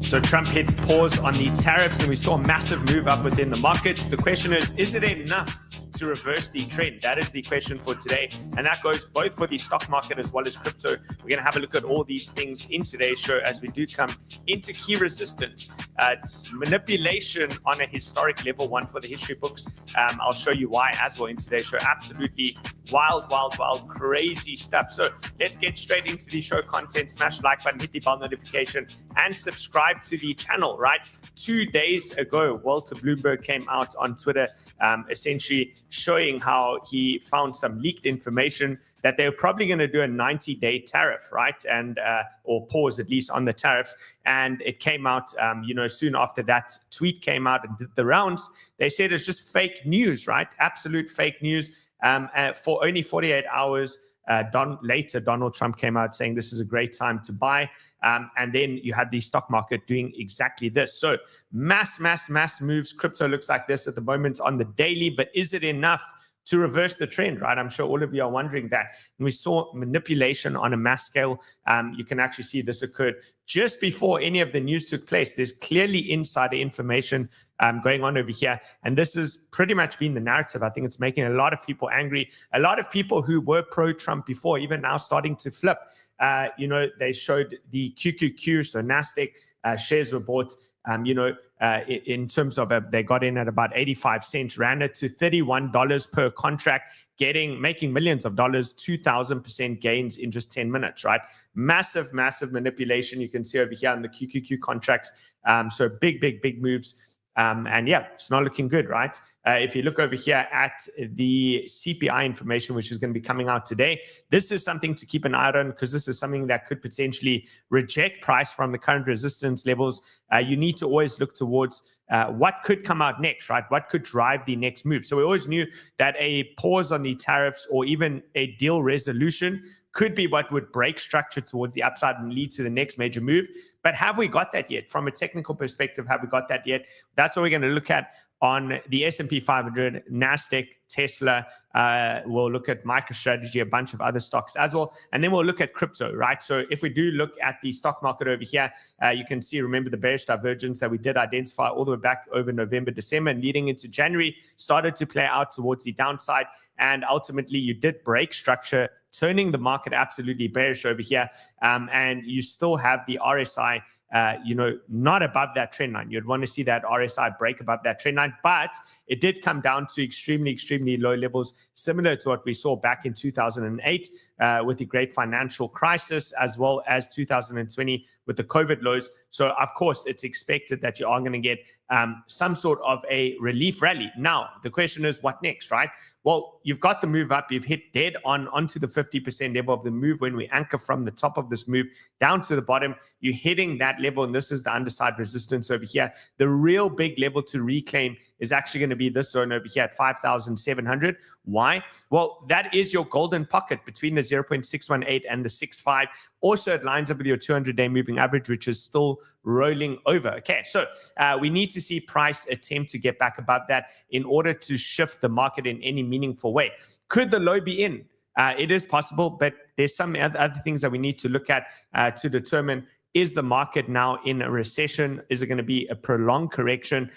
So Trump hit pause on the tariffs and we saw a massive move up within the markets. The question is it enough to reverse the trend? That is the question for today. And that goes both for the stock market as well as crypto. We're going to have a look at all these things in today's show as we do come into key resistance. It's manipulation on a historic level 1 for the history books. I'll show you why as well in today's show. Absolutely wild, crazy stuff. So let's get straight into the show content. Smash the like button, hit the bell notification, and subscribe to the channel, right? 2 days ago, 𝗪𝗪𝗧 came out on Twitter, essentially showing how he found some leaked information that they were probably going to do a 90-day tariff, right? And or pause at least on the tariffs. And it came out, soon after that tweet came out and did the rounds. They said it's just fake news, right? Absolute fake news. For only 48 hours later, Donald Trump came out saying this is a great time to buy. And then you had the stock market doing exactly this. So mass moves. Crypto looks like this at the moment on the daily, but is it enough to reverse the trend, right? I'm sure all of you are wondering that. And we saw manipulation on a mass scale. You can actually see this occurred just before any of the news took place. There's clearly insider information going on over here. And this has pretty much been the narrative. I think it's making a lot of people angry. A lot of people who were pro-Trump before, even now starting to flip. They showed the QQQ, so NASDAQ shares were bought. In terms of they got in at about 85 cents, ran it to $31 per contract, making millions of dollars, 2,000% gains in just 10 minutes, right? Massive manipulation. You can see over here on the QQQ contracts. So big moves. And yeah, it's not looking good, right? If you look over here at the CPI information, which is going to be coming out today, this is something to keep an eye on because this is something that could potentially reject price from the current resistance levels. You need to always look towards what could come out next, right? What could drive the next move? So we always knew that a pause on the tariffs or even a deal resolution could be what would break structure towards the upside and lead to the next major move. But have we got that yet? From a technical perspective, have we got that yet? That's what we're going to look at on the S&P 500, NASDAQ, Tesla. We'll look at MicroStrategy, a bunch of other stocks as well. And then we'll look at crypto, right? So if we do look at the stock market over here, you can see, remember the bearish divergence that we did identify all the way back over November, December, and leading into January started to play out towards the downside. And ultimately, you did break structure, turning the market absolutely bearish over here. And you still have the RSI, not above that trend line. You'd want to see that RSI break above that trend line, but it did come down to extremely low levels, similar to what we saw back in 2008 with the great financial crisis, as well as 2020 with the COVID lows. So of course, it's expected that you are going to get some sort of a relief rally. Now, the question is, what next, right? Well, you've got the move up. You've hit dead onto the 50% level of the move. When we anchor from the top of this move down to the bottom, you're hitting that level, and this is the underside resistance over here. The real big level to reclaim is actually going to be this zone over here at 5,700. Why? Well, that is your golden pocket between the 0.618 and the 6.5. Also, it lines up with your 200-day moving average, which is still rolling over. Okay, so we need to see price attempt to get back above that in order to shift the market in any meaningful way. Could the low be in? It is possible, but there's some other things that we need to look at to determine, is the market now in a recession? Is it going to be a prolonged correction?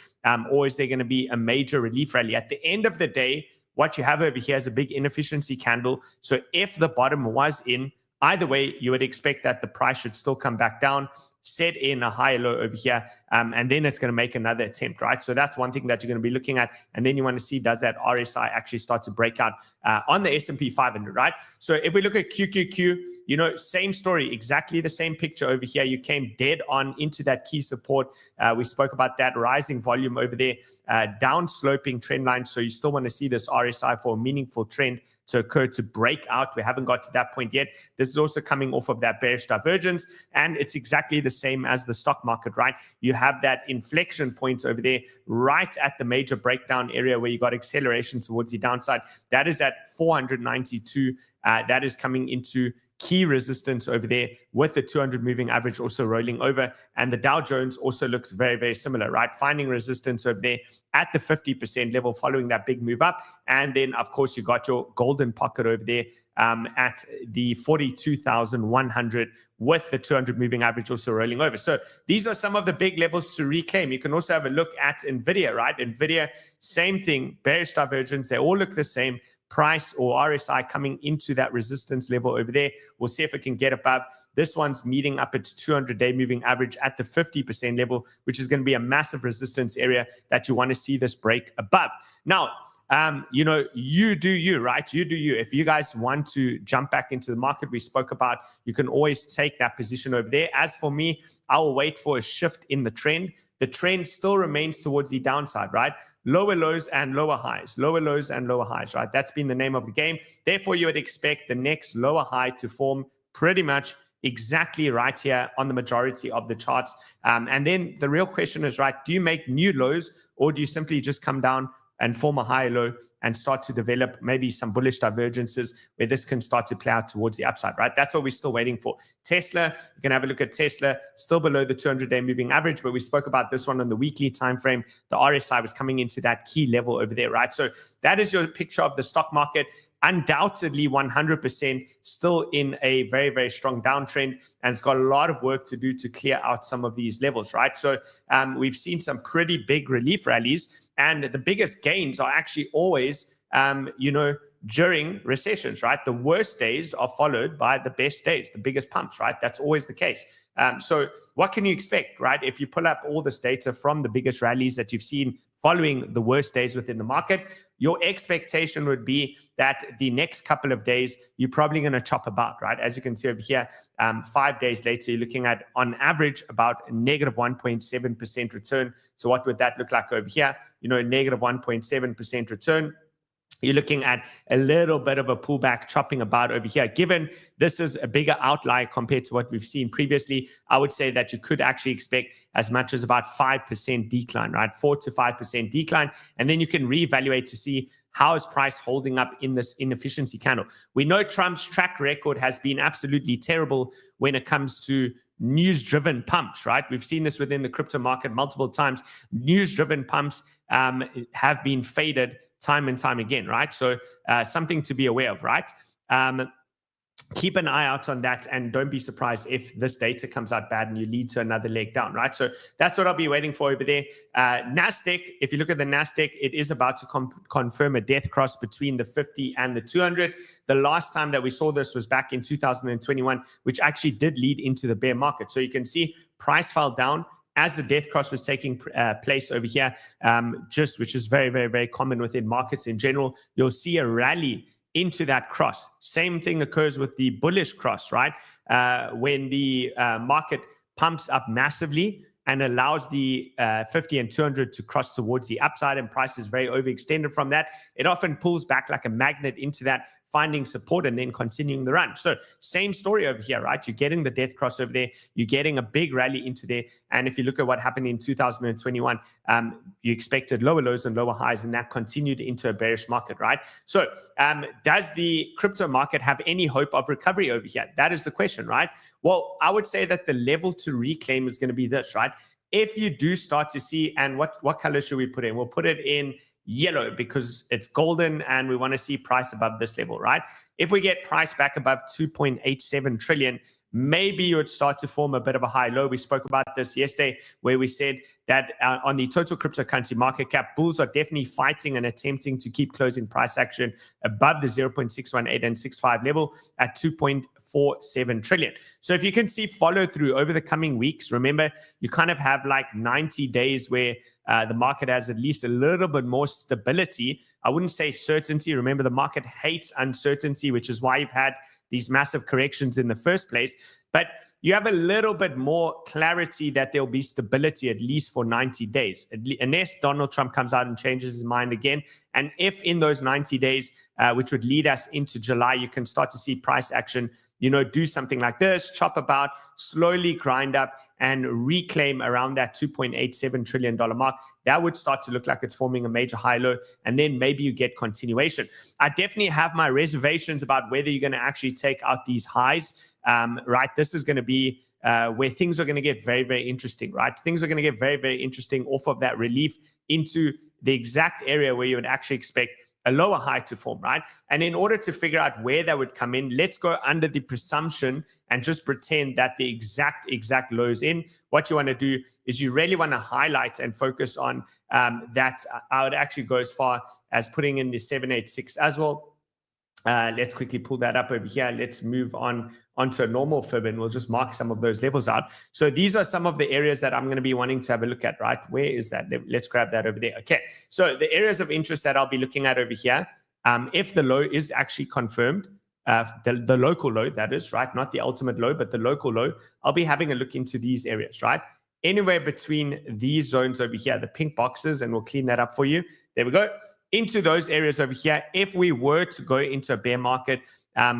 Or is there going to be a major relief rally? At the end of the day, what you have over here is a big inefficiency candle. So if the bottom was in, either way, you would expect that the price should still come back down, set in a higher low over here, and then it's going to make another attempt, right? So that's one thing that you're going to be looking at. And then you want to see, does that RSI actually start to break out on the S&P 500, right? So if we look at QQQ, same story, exactly the same picture over here. You came dead on into that key support. We spoke about that rising volume over there, down sloping trend line. So you still want to see this RSI for a meaningful trend to occur, to break out. We haven't got to that point yet. This is also coming off of that bearish divergence, and it's exactly the same as the stock market, right? You have that inflection point over there right at the major breakdown area where you got acceleration towards the downside. That is at 492. That is coming into key resistance over there with the 200 moving average also rolling over. And the Dow Jones also looks very, very similar, right? Finding resistance over there at the 50% level following that big move up. And then, of course, you got your golden pocket over there at the 42,100 with the 200 moving average also rolling over. So these are some of the big levels to reclaim. You can also have a look at NVIDIA, right? NVIDIA, same thing, bearish divergence. They all look the same. Price or RSI coming into that resistance level over there. We'll see if it can get above. This one's meeting up its 200-day moving average at the 50% level, which is going to be a massive resistance area that you want to see this break above. Now, you do you, right? You do you. If you guys want to jump back into the market we spoke about, you can always take that position over there. As for me, I will wait for a shift in the trend. The trend still remains towards the downside, right? Lower lows and lower highs, lower lows and lower highs, right? That's been the name of the game. Therefore, you would expect the next lower high to form pretty much exactly right here on the majority of the charts. And then the real question is, right, do you make new lows or do you simply just come down and form a higher low and start to develop maybe some bullish divergences where this can start to play out towards the upside, right? That's what we're still waiting for. Tesla, you can have a look at Tesla, still below the 200-day moving average, but we spoke about this one on the weekly time frame. The RSI was coming into that key level over there, right? So that is your picture of the stock market. Undoubtedly 100% still in a very, very strong downtrend, and it's got a lot of work to do to clear out some of these levels, right? So we've seen some pretty big relief rallies, and the biggest gains are actually always, during recessions, right? The worst days are followed by the best days, the biggest pumps, right? That's always the case. So what can you expect, right? If you pull up all this data from the biggest rallies that you've seen following the worst days within the market, your expectation would be that the next couple of days, you're probably going to chop about, right? As you can see over here, 5 days later, you're looking at, on average, about a negative 1.7% return. So what would that look like over here? A negative 1.7% return. You're looking at a little bit of a pullback chopping about over here. Given this is a bigger outlier compared to what we've seen previously, I would say that you could actually expect as much as about 5% decline, right? 4 to 5% decline. And then you can reevaluate to see how is price holding up in this inefficiency candle. We know Trump's track record has been absolutely terrible when it comes to news-driven pumps, right? We've seen this within the crypto market multiple times. News-driven pumps have been faded time and time again, right? So something to be aware of, right? Keep an eye out on that, and don't be surprised if this data comes out bad and you lead to another leg down, right? So that's what I'll be waiting for over there. NASDAQ, if you look at the NASDAQ, it is about to confirm a death cross between the 50 and the 200. The last time that we saw this was back in 2021, which actually did lead into the bear market. So you can see price fell down as the death cross was taking place over here, which is very, very, very common within markets in general. You'll see a rally into that cross. Same thing occurs with the bullish cross, right? When the market pumps up massively and allows the 50 and 200 to cross towards the upside, and price is very overextended from that, it often pulls back like a magnet into that, finding support and then continuing the run. So same story over here, right? You're getting the death cross over there. You're getting a big rally into there. And if you look at what happened in 2021, you expected lower lows and lower highs, and that continued into a bearish market, right? So does the crypto market have any hope of recovery over here? That is the question, right? Well, I would say that the level to reclaim is going to be this, right? If you do start to see, and what color should we put in? We'll put it in yellow because it's golden and we want to see price above this level, right? If we get price back above 2.87 trillion, maybe you would start to form a bit of a high low. We spoke about this yesterday where we said that on the total cryptocurrency market cap, bulls are definitely fighting and attempting to keep closing price action above the 0.618 and 65 level at 2.47 trillion. So if you can see follow through over the coming weeks, remember, you kind of have like 90 days where the market has at least a little bit more stability. I wouldn't say certainty. Remember, the market hates uncertainty, which is why you've had these massive corrections in the first place. But you have a little bit more clarity that there'll be stability at least for 90 days, unless Donald Trump comes out and changes his mind again. And if in those 90 days, which would lead us into July, you can start to see price action do something like this, chop about, slowly grind up, and reclaim around that $2.87 trillion mark, that would start to look like it's forming a major high low, and then maybe you get continuation. I definitely have my reservations about whether you're going to actually take out these highs, right? This is going to be where things are going to get very, very interesting, right? Things are going to get very, very interesting off of that relief into the exact area where you would actually expect a lower high to form, right? And in order to figure out where that would come in, let's go under the presumption and just pretend that the exact low is in. What you want to do is you really want to highlight and focus on that. I would actually go as far as putting in the 786 as well. Let's quickly pull that up over here. Let's move on onto a normal fib, and we'll just mark some of those levels out. So these are some of the areas that I'm going to be wanting to have a look at, right? Where is that? Let's grab that over there. Okay, so the areas of interest that I'll be looking at over here, if the low is actually confirmed, the local low, that is, right? Not the ultimate low, but the local low, I'll be having a look into these areas, right? Anywhere between these zones over here, the pink boxes, and we'll clean that up for you. There we go. Into those areas over here, if we were to go into a bear market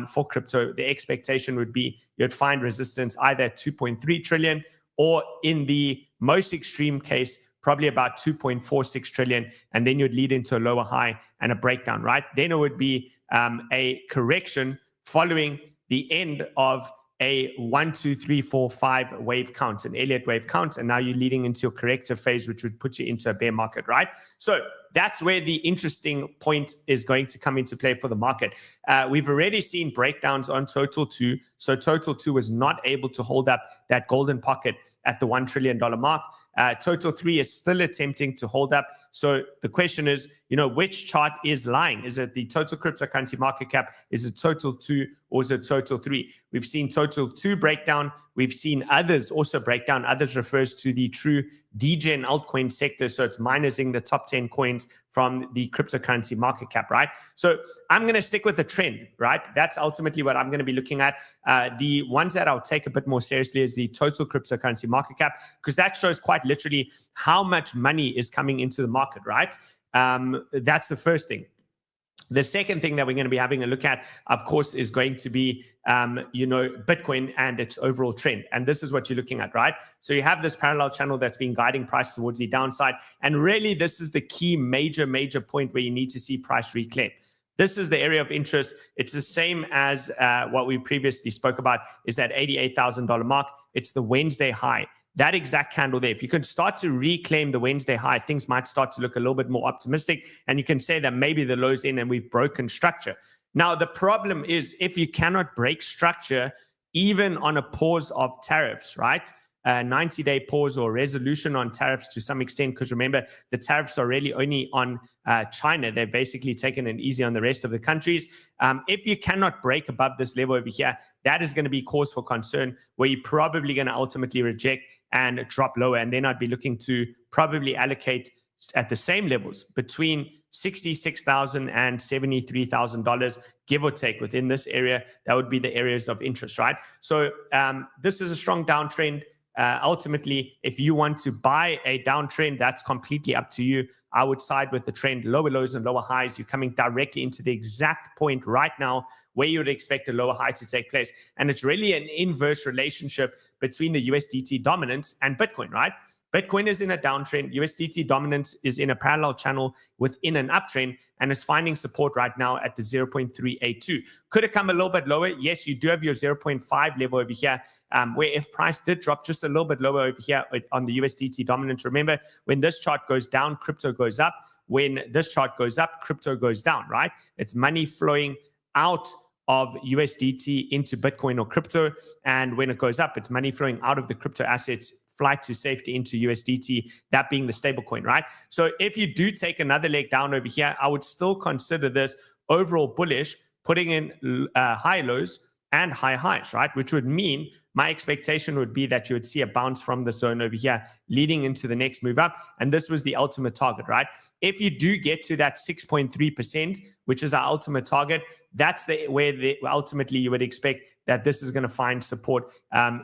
for crypto, the expectation would be you'd find resistance either at 2.3 trillion or in the most extreme case, probably about 2.46 trillion. And then you'd lead into a lower high and a breakdown, right? Then it would be a correction following the end of a 1, 2, 3, 4, 5 wave count, an Elliott wave count, and now you're leading into your corrective phase, which would put you into a bear market, right? So that's where the interesting point is going to come into play for the market. We've already seen breakdowns on Total 2. So Total 2 was not able to hold up that golden pocket at the $1 trillion mark. Total 3 is still attempting to hold up. So the question is, which chart is lying? Is it the total cryptocurrency market cap? Is it Total 2 or is it Total 3? We've seen Total 2 breakdown. We've seen others also break down. Others refers to the true degen altcoin sector. So it's minusing the top 10 coins from the cryptocurrency market cap, right? So I'm going to stick with the trend, right? That's ultimately what I'm going to be looking at. The ones that I'll take a bit more seriously is the total cryptocurrency market cap, because that shows quite literally how much money is coming into the market, right? That's the first thing. The second thing that we're going to be having a look at, of course, is going to be, Bitcoin and its overall trend. And this is what you're looking at, right? So you have this parallel channel that's been guiding price towards the downside. And really, this is the key major point where you need to see price reclaim. This is the area of interest. It's the same as what we previously spoke about, is that $88,000 mark. It's the Wednesday high. That exact candle there, if you can start to reclaim the Wednesday high, things might start to look a little bit more optimistic. And you can say that maybe the low's in and we've broken structure. Now, the problem is if you cannot break structure, even on a pause of tariffs, right? 90-day pause or resolution on tariffs to some extent, because remember, the tariffs are really only on China. They've basically taken it easy on the rest of the countries. If you cannot break above this level over here, that is going to be cause for concern, where you're probably going to ultimately reject and drop lower. And then I'd be looking to probably allocate at the same levels between $66,000 and $73,000, give or take, within this area. That would be the areas of interest, right? So this is a strong downtrend. Ultimately, if you want to buy a downtrend, that's completely up to you. I would side with the trend, lower lows and lower highs. You're coming directly into the exact point right now where you would expect a lower high to take place. And it's really an inverse relationship between the USDT dominance and Bitcoin, right? Bitcoin is in a downtrend. USDT dominance is in a parallel channel within an uptrend, and it's finding support right now at the 0.382. Could it come a little bit lower? Yes, you do have your 0.5 level over here, where if price did drop just a little bit lower over here on the USDT dominance, remember, when this chart goes down, crypto goes up. When this chart goes up, crypto goes down, right? It's money flowing out of USDT into Bitcoin or crypto. And when it goes up, it's money flowing out of the crypto assets, flight to safety into USDT, that being the stable coin, right? So if you do take another leg down over here, I would still consider this overall bullish, putting in high lows and high highs, right? Which would mean my expectation would be that you would see a bounce from the zone over here leading into the next move up. And this was the ultimate target, right? If you do get to that 6.3%, which is our ultimate target, that's where ultimately you would expect that this is going to find support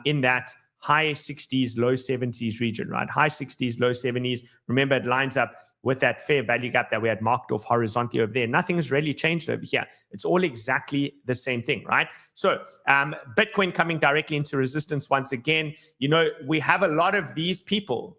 in that high 60s, low 70s region, right? High 60s, low 70s. Remember, it lines up with that fair value gap that we had marked off horizontally over there. Nothing has really changed over here. It's all exactly the same thing, right? So Bitcoin coming directly into resistance once again. You know, we have a lot of these people,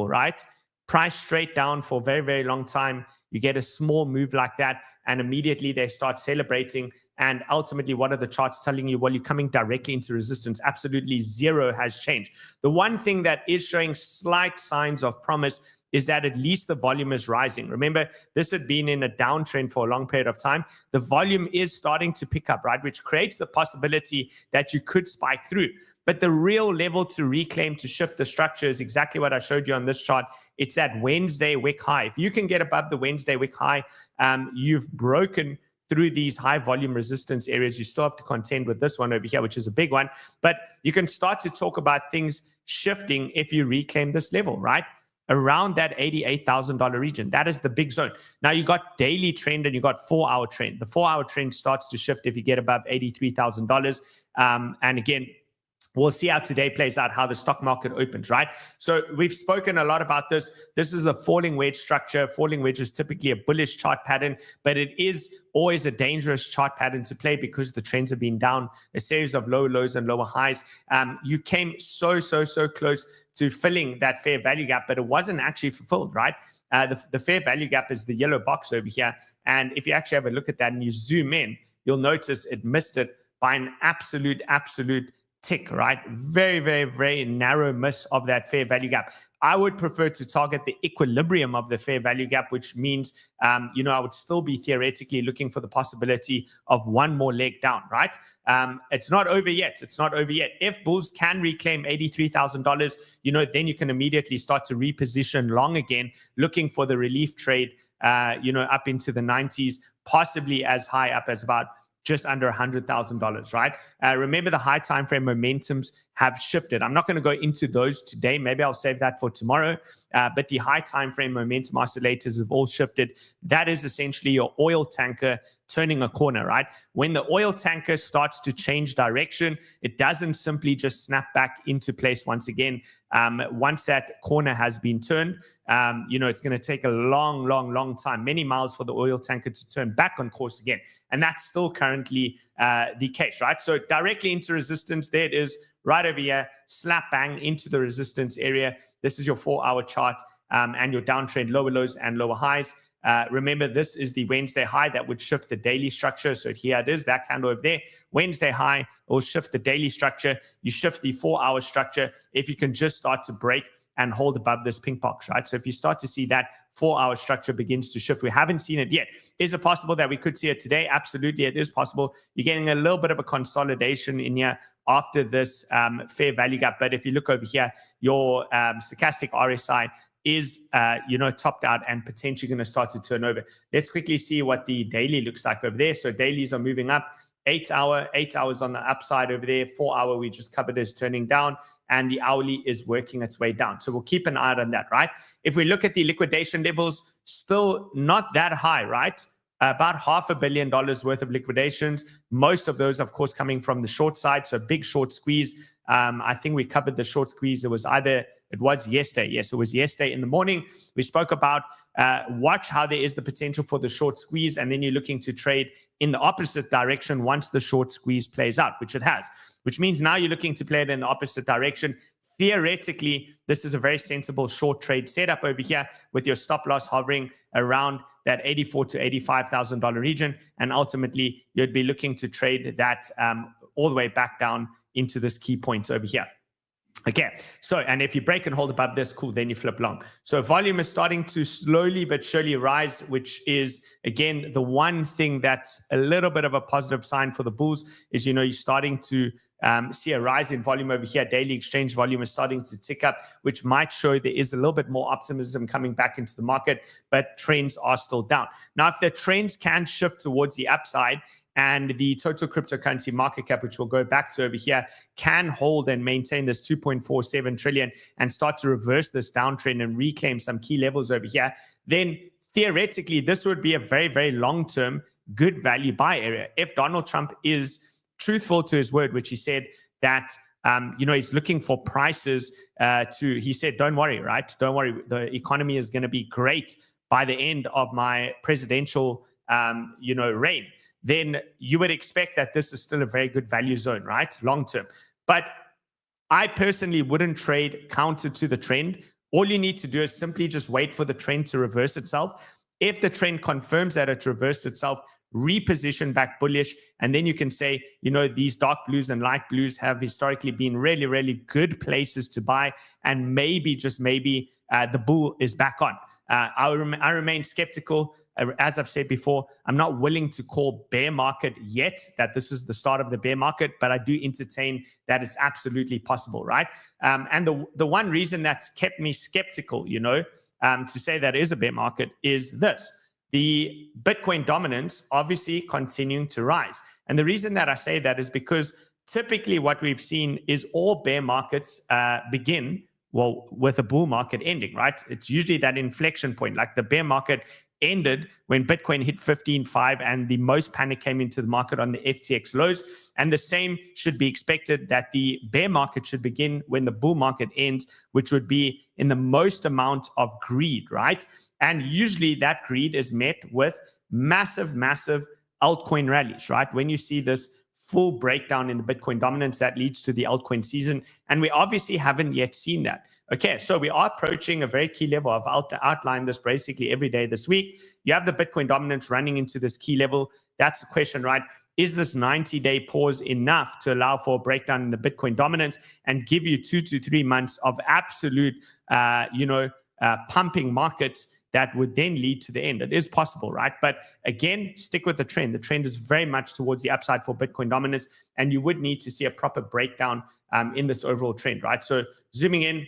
right? Price straight down for a very, very long time. You get a small move like that, and immediately they start celebrating. And ultimately, what are the charts telling you? Well, you're coming directly into resistance. Absolutely zero has changed. The one thing that is showing slight signs of promise is that at least the volume is rising. Remember, this had been in a downtrend for a long period of time. The volume is starting to pick up, right? Which creates the possibility that you could spike through. But the real level to reclaim, to shift the structure is exactly what I showed you on this chart. It's that Wednesday wick high. If you can get above the Wednesday wick high, you've broken through these high volume resistance areas. You still have to contend with this one over here, which is a big one. But you can start to talk about things shifting if you reclaim this level, right? Around that $88,000 region. That is the big zone. Now you got daily trend and you got 4-hour trend. The 4-hour trend starts to shift if you get above $83,000. And again, we'll see how today plays out, how the stock market opens, right? So we've spoken a lot about this. This is a falling wedge structure. Falling wedge is typically a bullish chart pattern, but it is always a dangerous chart pattern to play because the trends have been down, a series of low lows and lower highs. You came so close to filling that fair value gap, but it wasn't actually fulfilled, right? The fair value gap is the yellow box over here. And if you actually have a look at that and you zoom in, you'll notice it missed it by an absolute tick, right? Very narrow miss of that fair value gap. I would prefer to target the equilibrium of the fair value gap, which means, I would still be theoretically looking for the possibility of one more leg down, right? It's not over yet. If bulls can reclaim $83,000, then you can immediately start to reposition long again, looking for the relief trade, up into the 90s, possibly as high up as about just under $100,000, right? Remember, the high time frame momentums have shifted. I'm not going to go into those today. Maybe I'll save that for tomorrow. But the high time frame momentum oscillators have all shifted. That is essentially your oil tanker turning a corner, right? When the oil tanker starts to change direction, it doesn't simply just snap back into place once again. Once that corner has been turned, it's going to take a long time, many miles for the oil tanker to turn back on course again. And that's still currently the case, right? So directly into resistance, there it is, right over here, slap bang into the resistance area. This is your 4-hour chart and your downtrend, lower lows and lower highs. Remember, this is the Wednesday high that would shift the daily structure. So here it is, that candle over there. Wednesday high will shift the daily structure. You shift the 4-hour structure. If you can just start to break and hold above this pink box, right? So if you start to see that 4-hour structure begins to shift, we haven't seen it yet. Is it possible that we could see it today? Absolutely, it is possible. You're getting a little bit of a consolidation in here after this fair value gap. But if you look over here, your stochastic RSI is topped out and potentially going to start to turn over. Let's quickly see what the daily looks like over there. So dailies are moving up. 8 hours on the upside over there. 4-hour we just covered is turning down, and the hourly is working its way down. So we'll keep an eye on that, right? If we look at the liquidation levels, still not that high, right? About $500 million worth of liquidations. Most of those, of course, coming from the short side. So big short squeeze. I think we covered the short squeeze. It was yesterday. Yes, it was yesterday in the morning. We spoke about watch how there is the potential for the short squeeze, and then you're looking to trade in the opposite direction once the short squeeze plays out, which it has, which means now you're looking to play it in the opposite direction. Theoretically, this is a very sensible short trade setup over here with your stop loss hovering around that $84,000 to $85,000 region. And ultimately, you'd be looking to trade that all the way back down into this key point over here. Okay, so, and if you break and hold above this, cool, then you flip long. So volume is starting to slowly but surely rise, which is, again, the one thing that's a little bit of a positive sign for the bulls is, you're starting to see a rise in volume over here. Daily exchange volume is starting to tick up, which might show there is a little bit more optimism coming back into the market, but trends are still down. Now, if the trends can shift towards the upside, and the total cryptocurrency market cap, which we'll go back to over here, can hold and maintain this 2.47 trillion and start to reverse this downtrend and reclaim some key levels over here, then theoretically, this would be a very long-term good value buy area. If Donald Trump is truthful to his word, which he said that he's looking for prices he said, don't worry, right? Don't worry. The economy is going to be great by the end of my presidential, reign. Then you would expect that this is still a very good value zone, right? Long term. But I personally wouldn't trade counter to the trend. All you need to do is simply just wait for the trend to reverse itself. If the trend confirms that it reversed itself, reposition back bullish, and then you can say, these dark blues and light blues have historically been really, really good places to buy, and maybe, just maybe, the bull is back on. I remain skeptical. As I've said before, I'm not willing to call bear market yet, that this is the start of the bear market, but I do entertain that it's absolutely possible, right? And the one reason that's kept me skeptical, to say that is a bear market is this. The Bitcoin dominance obviously continuing to rise. And the reason that I say that is because typically what we've seen is all bear markets begin, with a bull market ending, right? It's usually that inflection point, like the bear market ended when Bitcoin hit 15.5 and the most panic came into the market on the FTX lows. And the same should be expected, that the bear market should begin when the bull market ends, which would be in the most amount of greed, right? And usually that greed is met with massive, massive altcoin rallies, right? When you see this full breakdown in the Bitcoin dominance, that leads to the altcoin season. And we obviously haven't yet seen that. Okay, so we are approaching a very key level. I've outlined this basically every day this week. You have the Bitcoin dominance running into this key level. That's the question, right? Is this 90-day pause enough to allow for a breakdown in the Bitcoin dominance and give you 2 to 3 months of absolute, pumping markets that would then lead to the end? It is possible, right? But again, stick with the trend. The trend is very much towards the upside for Bitcoin dominance, and you would need to see a proper breakdown in this overall trend, right? So zooming in,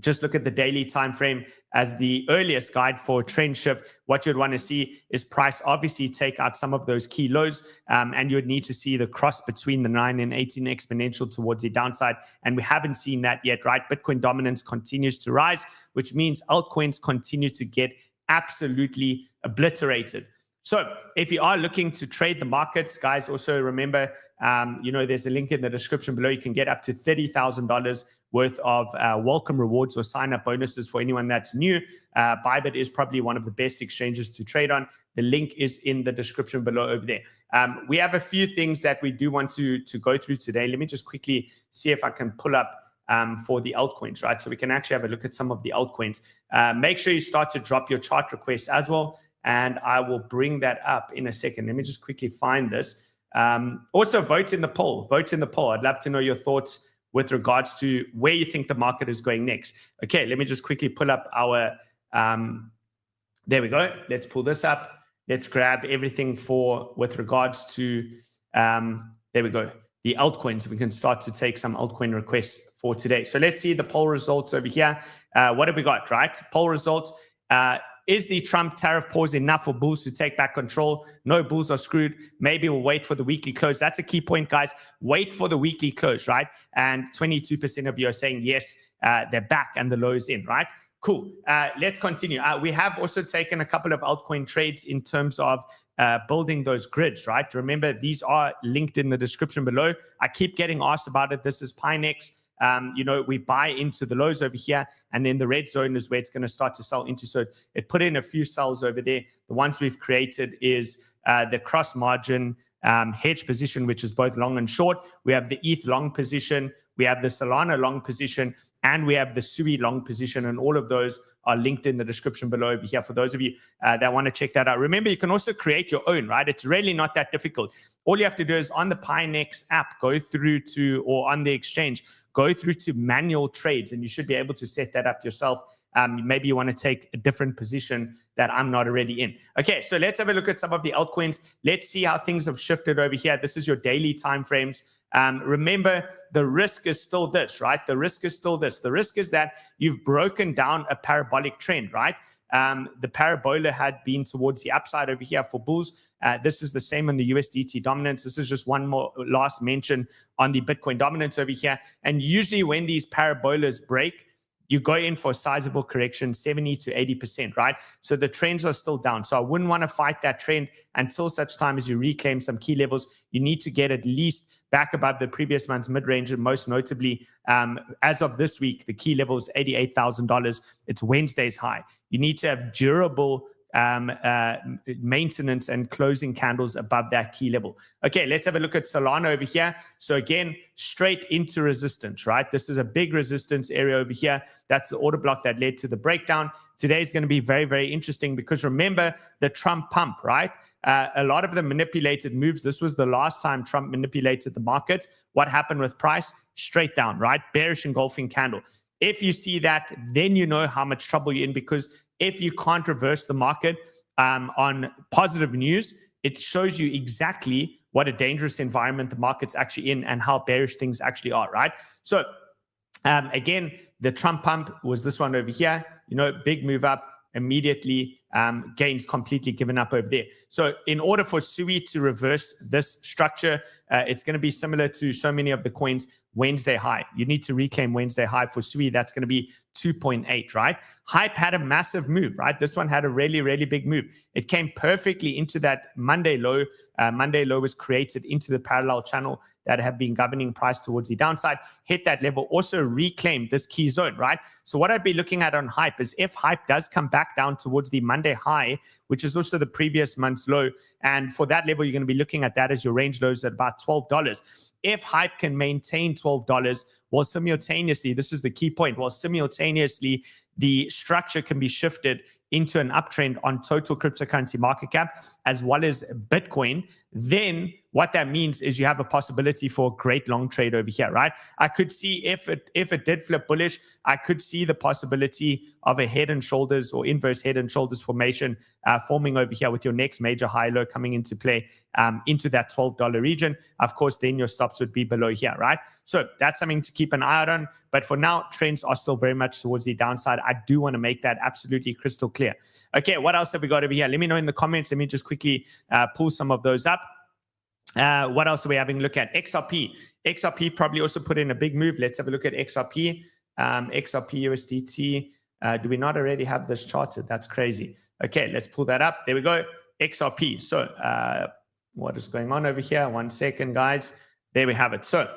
just look at the daily time frame as the earliest guide for trend shift. What you'd want to see is price obviously take out some of those key lows, and you would need to see the cross between the 9 and 18 exponential towards the downside, and we haven't seen that yet, right? Bitcoin dominance continues to rise, which means altcoins continue to get absolutely obliterated. So if you are looking to trade the markets, guys, also remember, there's a link in the description below. You can get up to $30,000 worth of welcome rewards or sign-up bonuses for anyone that's new. Bybit is probably one of the best exchanges to trade on. The link is in the description below over there. We have a few things that we do want to go through today. Let me just quickly see if I can pull up for the altcoins, right? So we can actually have a look at some of the altcoins. Make sure you start to drop your chart requests as well, and I will bring that up in a second. Let me just quickly find this. Also, vote in the poll. Vote in the poll. I'd love to know your thoughts with regards to where you think the market is going next. Okay, let me just quickly pull up our, there we go. Let's pull this up. Let's grab everything with regards to, there we go, the altcoins. We can start to take some altcoin requests for today. So let's see the poll results over here. What have we got, right? Poll results. Is the Trump tariff pause enough for bulls to take back control? No, bulls are screwed. Maybe we'll wait for the weekly close. That's a key point, guys. Wait for the weekly close, right? And 22% of you are saying, yes, they're back and the low is in, right? Cool. Let's continue. We have also taken a couple of altcoin trades in terms of building those grids, right? Remember, these are linked in the description below. I keep getting asked about it. This is Pinex. We buy into the lows over here, and then the red zone is where it's going to start to sell into. So it put in a few sells over there. The ones we've created is the cross margin hedge position, which is both long and short. We have the ETH long position, we have the Solana long position, and we have the SUI long position, and all of those are linked in the description below over here for those of you that want to check that out. Remember, you can also create your own, right? It's really not that difficult. All you have to do is on the Pinex app, go through to, or on the exchange, go through to manual trades, and you should be able to set that up yourself. Maybe you want to take a different position that I'm not already in. Okay, so let's have a look at some of the altcoins. Let's see how things have shifted over here. This is your daily timeframes. Remember, the risk is still this, right? The risk is still this. The risk is that you've broken down a parabolic trend, right? The parabola had been towards the upside over here for bulls. This is the same on the USDT dominance. This is just one more last mention on the Bitcoin dominance over here. And usually when these parabolas break, you go in for a sizable correction, 70 to 80%, right? So the trends are still down. So I wouldn't want to fight that trend until such time as you reclaim some key levels. You need to get at least back above the previous month's mid-range, and most notably, as of this week, the key level is $88,000. It's Wednesday's high. You need to have durable maintenance and closing candles above that key level. Okay, let's have a look at Solana over here. So again, straight into resistance, right? This is a big resistance area over here. That's the order block that led to the breakdown. Today is going to be very, very interesting because remember the Trump pump, right? A lot of the manipulated moves. This was the last time Trump manipulated the markets. What happened with price? Straight down, right? Bearish engulfing candle. If you see that, then you know how much trouble you're in, because if you can't reverse the market on positive news, it shows you exactly what a dangerous environment the market's actually in and how bearish things actually are, right? So again, the Trump pump was this one over here, you know, big move up, immediately gains completely given up over there. So in order for SUI to reverse this structure, it's going to be similar to so many of the coins. Wednesday high. You need to reclaim Wednesday high for SUI. That's going to be 2.8, right? Hype had a massive move, right? This one had a really, really big move. It came perfectly into that Monday low. Monday low was created into the parallel channel that have been governing price towards the downside, hit that level, also reclaimed this key zone, right? So what I'd be looking at on hype is if hype does come back down towards the Monday high, which is also the previous month's low, and for that level, you're going to be looking at that as your range lows at about $12. If hype can maintain $12, well, simultaneously, this is the key point, well, simultaneously, the structure can be shifted into an uptrend on total cryptocurrency market cap as well as Bitcoin, then what that means is you have a possibility for a great long trade over here, right? I could see if it did flip bullish, I could see the possibility of a head and shoulders or inverse head and shoulders formation forming over here with your next major high low coming into play into that $12 region. Of course, then your stops would be below here, right? So that's something to keep an eye out on. But for now, trends are still very much towards the downside. I do want to make that absolutely crystal clear. Okay, what else have we got over here? Let me know in the comments. Let me just quickly pull some of those up. What else are we having a look at? XRP. XRP probably also put in a big move. Let's have a look at XRP. XRP USDT. Do we not already have this charted? That's crazy. Okay, let's pull that up. There we go. XRP. So what is going on over here? 1 second, guys. There we have it. So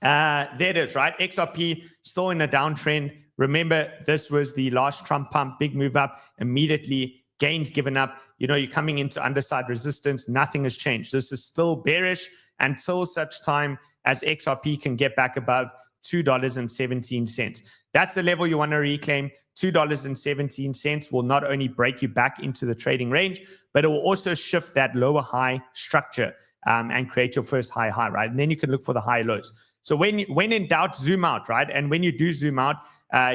there it is, right? XRP still in a downtrend. Remember, this was the last Trump pump, big move up, immediately gains given up. You know, you're coming into underside resistance. Nothing has changed. This is still bearish until such time as XRP can get back above $2.17. That's the level you want to reclaim. $2.17 will not only break you back into the trading range, but it will also shift that lower high structure and create your first high, right? And then you can look for the high lows. So when in doubt, zoom out, right? And when you do zoom out,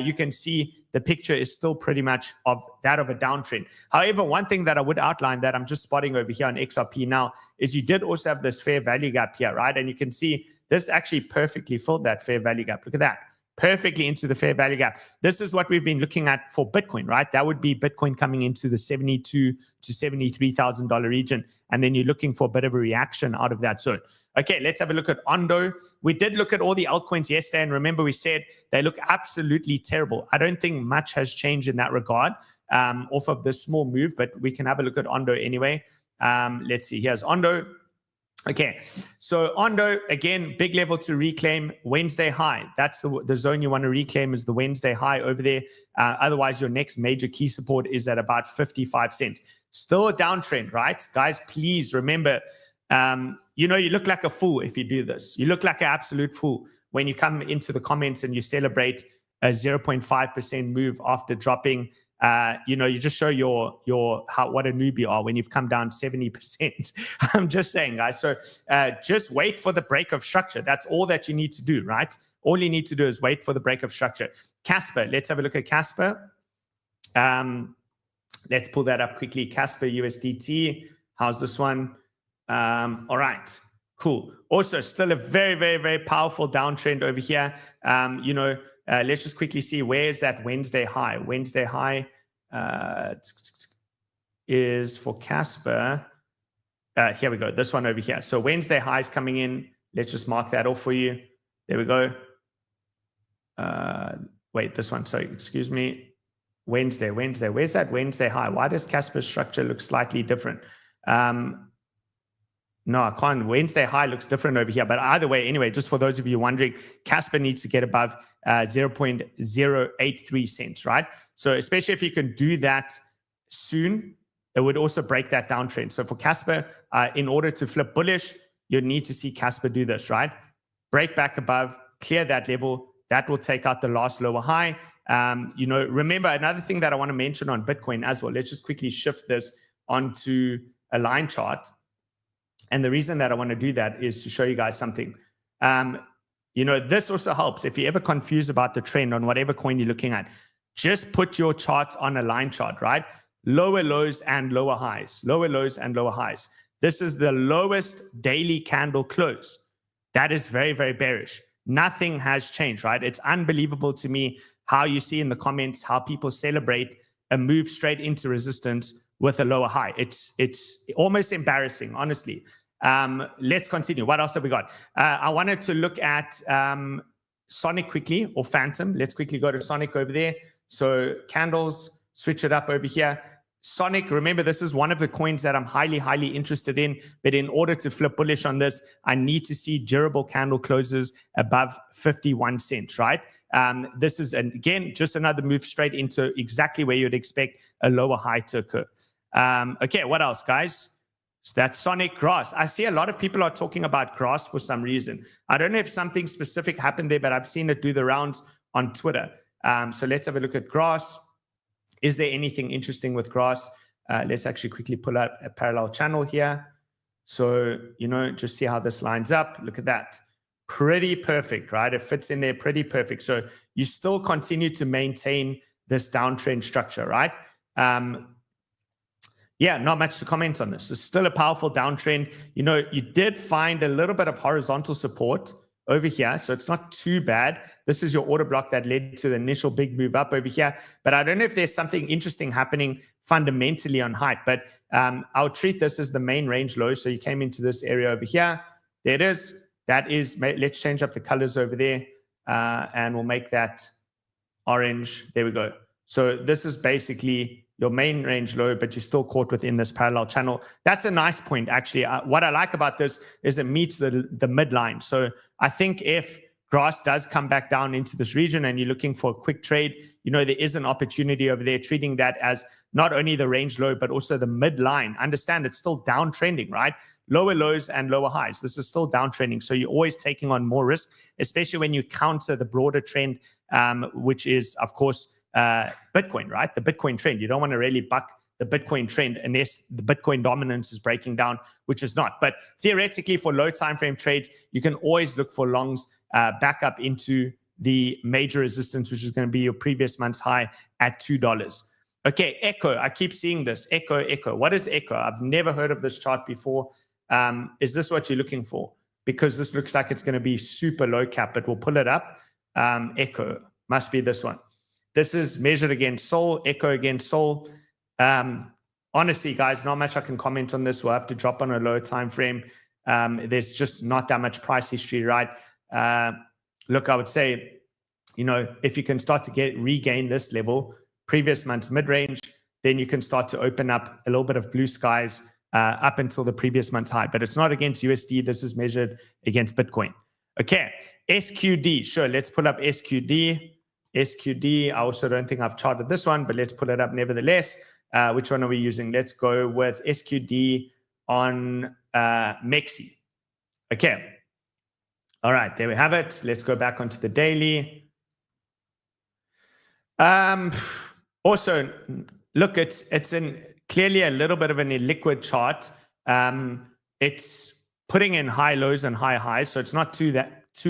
you can see the picture is still pretty much of that of a downtrend. However, one thing that I would outline that I'm just spotting over here on XRP now is you did also have this fair value gap here, right? And you can see this actually perfectly filled that fair value gap. Look at that. Perfectly into the fair value gap. This is what we've been looking at for Bitcoin, right? That would be Bitcoin coming into the $72,000 to $73,000 region. And then you're looking for a bit of a reaction out of that zone. Okay, let's have a look at Ondo. We did look at all the altcoins yesterday. And remember, we said they look absolutely terrible. I don't think much has changed in that regard off of this small move, but we can have a look at Ondo anyway. Let's see. Here's Ondo. Okay, so Ondo, again, big level to reclaim, Wednesday high. That's the zone you want to reclaim is the Wednesday high over there. Otherwise, your next major key support is at about 55 cents. Still a downtrend, right? Guys, please remember, you know, you look like a fool if you do this. You look like an absolute fool when you come into the comments and you celebrate a 0.5% move after dropping. You know, you just show what a newbie you are when you've come down 70%. I'm just saying, guys. So just wait for the break of structure. That's all that you need to do, right? All you need to do is wait for the break of structure. Casper, let's have a look at Casper. Let's pull that up quickly. Casper USDT. How's this one? All right, cool. Also, still a very, very, very powerful downtrend over here. You know, let's just quickly see where is that Wednesday high. Wednesday high is for Casper. Here we go. This one over here. So Wednesday high is coming in. Let's just mark that off for you. There we go. Wait, this one. Sorry, excuse me. Wednesday. Where's that Wednesday high? Why does Casper's structure look slightly different? No, I can't. Wednesday high looks different over here. But either way, anyway, just for those of you wondering, Casper needs to get above 0.083 cents, right? So especially if you can do that soon, it would also break that downtrend. So for Casper, in order to flip bullish, you need to see Casper do this, right? Break back above, clear that level. That will take out the last lower high. Remember, another thing that I want to mention on Bitcoin as well. Let's just quickly shift this onto a line chart. And the reason that I want to do that is to show you guys something. This also helps if you're ever confused about the trend on whatever coin you're looking at. Just put your chart on a line chart, right? Lower lows and lower highs. Lower lows and lower highs. This is the lowest daily candle close. That is very, very bearish. Nothing has changed, right? It's unbelievable to me how you see in the comments how people celebrate a move straight into resistance with a lower high. It's almost embarrassing, honestly. Let's continue. What else have we got? I wanted to look at Sonic quickly, or Phantom. Let's quickly go to Sonic over there. So candles, switch it up over here. Sonic, remember, this is one of the coins that I'm highly, highly interested in. But in order to flip bullish on this, I need to see durable candle closes above 51 cents, right? This is, again, just another move straight into exactly where you'd expect a lower high to occur. Okay, what else, guys? So that's Sonic. Grass. I see a lot of people are talking about grass for some reason. I don't know if something specific happened there, but I've seen it do the rounds on Twitter. So let's have a look at grass. Is there anything interesting with grass? Let's actually quickly pull up a parallel channel here. So, just see how this lines up. Look at that. Pretty perfect, right? It fits in there pretty perfect. So you still continue to maintain this downtrend structure, right? Yeah, not much to comment on this. It's still a powerful downtrend. You did find a little bit of horizontal support over here, so it's not too bad. This is your order block that led to the initial big move up over here. But I don't know if there's something interesting happening fundamentally on height, but I'll treat this as the main range low. So you came into this area over here. There it is. That is, let's change up the colors over there, and we'll make that orange. There we go. So this is basically your main range low, but you're still caught within this parallel channel. That's a nice point, actually. What I like about this is it meets the midline. So I think if grass does come back down into this region and you're looking for a quick trade, there is an opportunity over there, treating that as not only the range low, but also the midline. Understand it's still downtrending, right? Lower lows and lower highs. This is still downtrending. So you're always taking on more risk, especially when you counter the broader trend, which is, of course, Bitcoin, right? The Bitcoin trend. You don't want to really buck the Bitcoin trend unless the Bitcoin dominance is breaking down, which is not. But theoretically, for low time frame trades, you can always look for longs back up into the major resistance, which is going to be your previous month's high at $2. Okay, Echo. I keep seeing this. Echo. What is Echo? I've never heard of this chart before. Is this what you're looking for? Because this looks like it's going to be super low cap, but we'll pull it up. Echo must be this one. This is measured against Sol, Echo against Sol. Honestly, guys, not much I can comment on this. We'll have to drop on a lower time frame. There's just not that much price history, right? Look, I would say, if you can start to regain this level, previous month's mid-range, then you can start to open up a little bit of blue skies up until the previous month's high. But it's not against USD. This is measured against Bitcoin. Okay, SQD. Sure, let's pull up SQD. SQD, I also don't think I've charted this one, but let's pull it up nevertheless. Which one are we using? Let's go with SQD on MEXI. Okay. All right, there we have it. Let's go back onto the daily. Also, look, it's clearly a little bit of an illiquid chart. It's putting in high lows and high highs, so it's not too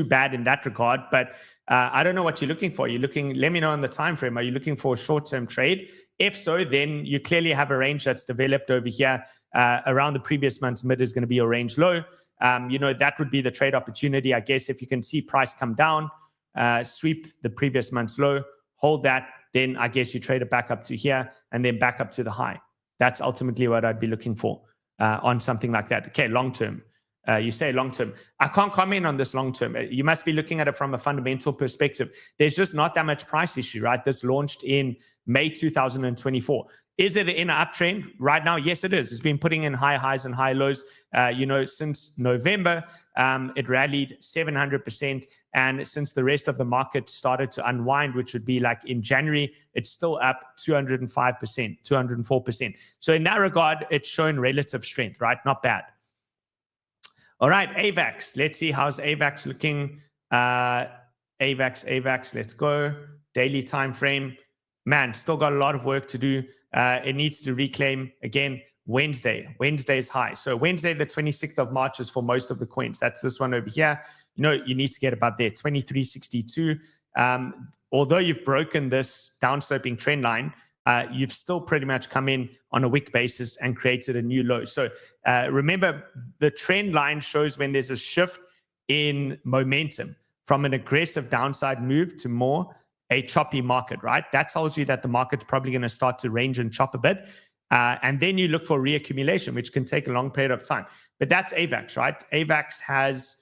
bad in that regard. But I don't know what you're looking for. Let me know on the time frame. Are you looking for a short-term trade? If so, then you clearly have a range that's developed over here. Around the previous month's mid is going to be your range low. That would be the trade opportunity, I guess. If you can see price come down, sweep the previous month's low, hold that, then I guess you trade it back up to here and then back up to the high. That's ultimately what I'd be looking for on something like that. Okay, long-term. You say long-term. I can't comment on this long-term. You must be looking at it from a fundamental perspective. There's just not that much price issue, right? This launched in May 2024. Is it in an uptrend right now? Yes, it is. It's been putting in high highs and high lows. Since November, it rallied 700%. And since the rest of the market started to unwind, which would be like in January, it's still up 205%, 204%. So in that regard, it's shown relative strength, right? Not bad. All right, AVAX. Let's see how's AVAX looking. AVAX. Let's go. Daily time frame. Man, still got a lot of work to do. It needs to reclaim again Wednesday. Wednesday's high. So Wednesday, the 26th of March is for most of the coins. That's this one over here. You need to get above there, 2362. Although you've broken this downsloping trend line, you've still pretty much come in on a week basis and created a new low. So remember, the trend line shows when there's a shift in momentum from an aggressive downside move to more a choppy market, right? That tells you that the market's probably going to start to range and chop a bit. And then you look for reaccumulation, which can take a long period of time. But that's AVAX, right? AVAX has,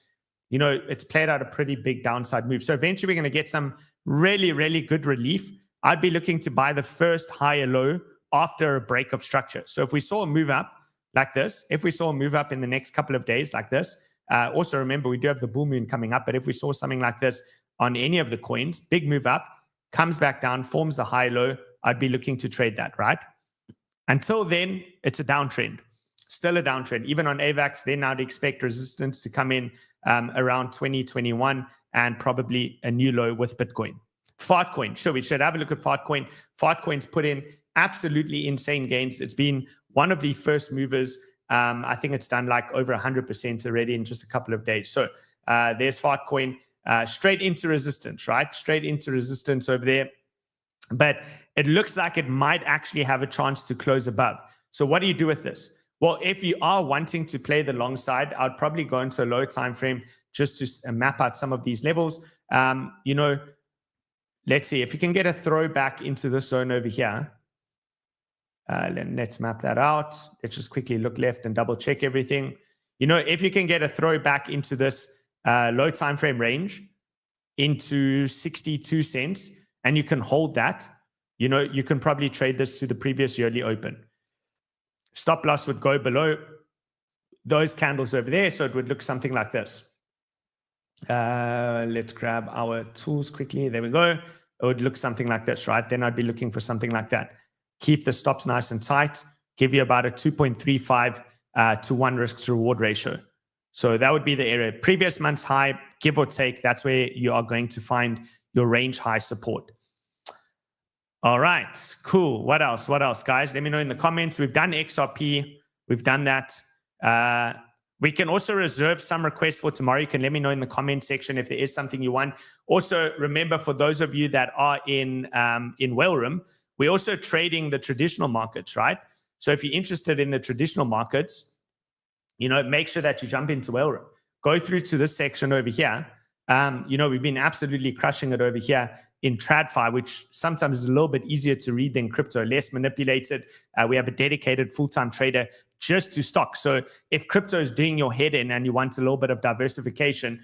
it's played out a pretty big downside move. So eventually we're going to get some really, really good relief. I'd be looking to buy the first higher low after a break of structure. So if we saw a move up like this, if we saw a move up in the next couple of days like this, also remember we do have the bull moon coming up, but if we saw something like this on any of the coins, big move up, comes back down, forms the high low, I'd be looking to trade that, right? Until then, it's a downtrend, still a downtrend. Even on AVAX, they're now to expect resistance to come in around 2021 and probably a new low with Bitcoin. Fartcoin, sure, we should have a look at Fartcoin. Fartcoin's put in absolutely insane gains. It's been one of the first movers. I think it's done like over 100% already in just a couple of days. So there's Fartcoin. Straight into resistance, right? Straight into resistance over there. But it looks like it might actually have a chance to close above. So what do you do with this? Well, if you are wanting to play the long side, I'd probably go into a low time frame just to map out some of these levels. Let's see if you can get a throwback into this zone over here. Let's map that out. Let's just quickly look left and double check everything. If you can get a throwback into this low time frame range into 62 cents and you can hold that, you can probably trade this to the previous yearly open. Stop loss would go below those candles over there, so it would look something like this. Let's grab our tools quickly. There we go. It would look something like this, right? Then I'd be looking for something like that. Keep the stops nice and tight, give you about a 2.35 to 1 risk to reward ratio. So that would be the area. Previous month's high, give or take, that's where you are going to find your range high support. All right, cool. What else, guys? Let me know in the comments. We've done XRP. We've done that. We can also reserve some requests for tomorrow. You can let me know in the comment section if there is something you want. Also, remember, for those of you that are in Whale Room, we're also trading the traditional markets, right? So if you're interested in the traditional markets, make sure that you jump into Whale Room. Go through to this section over here. We've been absolutely crushing it over here in TradFi, which sometimes is a little bit easier to read than crypto, less manipulated. We have a dedicated full-time trader just to stock. So if crypto is doing your head in and you want a little bit of diversification,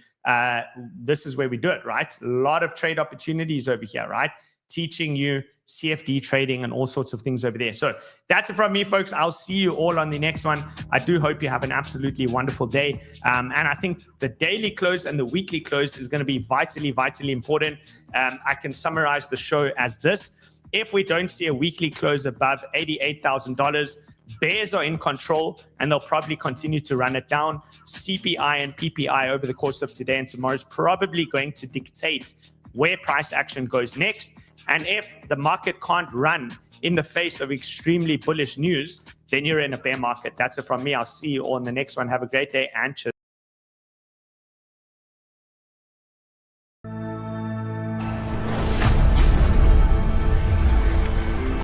this is where we do it, right? A lot of trade opportunities over here, right? Teaching you CFD trading and all sorts of things over there. So that's it from me, folks. I'll see you all on the next one. I do hope you have an absolutely wonderful day. And I think the daily close and the weekly close is going to be vitally, vitally important. I can summarize the show as this. If we don't see a weekly close above $88,000, bears are in control and they'll probably continue to run it down. CPI and PPI over the course of today and tomorrow is probably going to dictate where price action goes next. And if the market can't run in the face of extremely bullish news, then you're in a bear market. That's it from me. I'll see you all in the next one. Have a great day and cheers.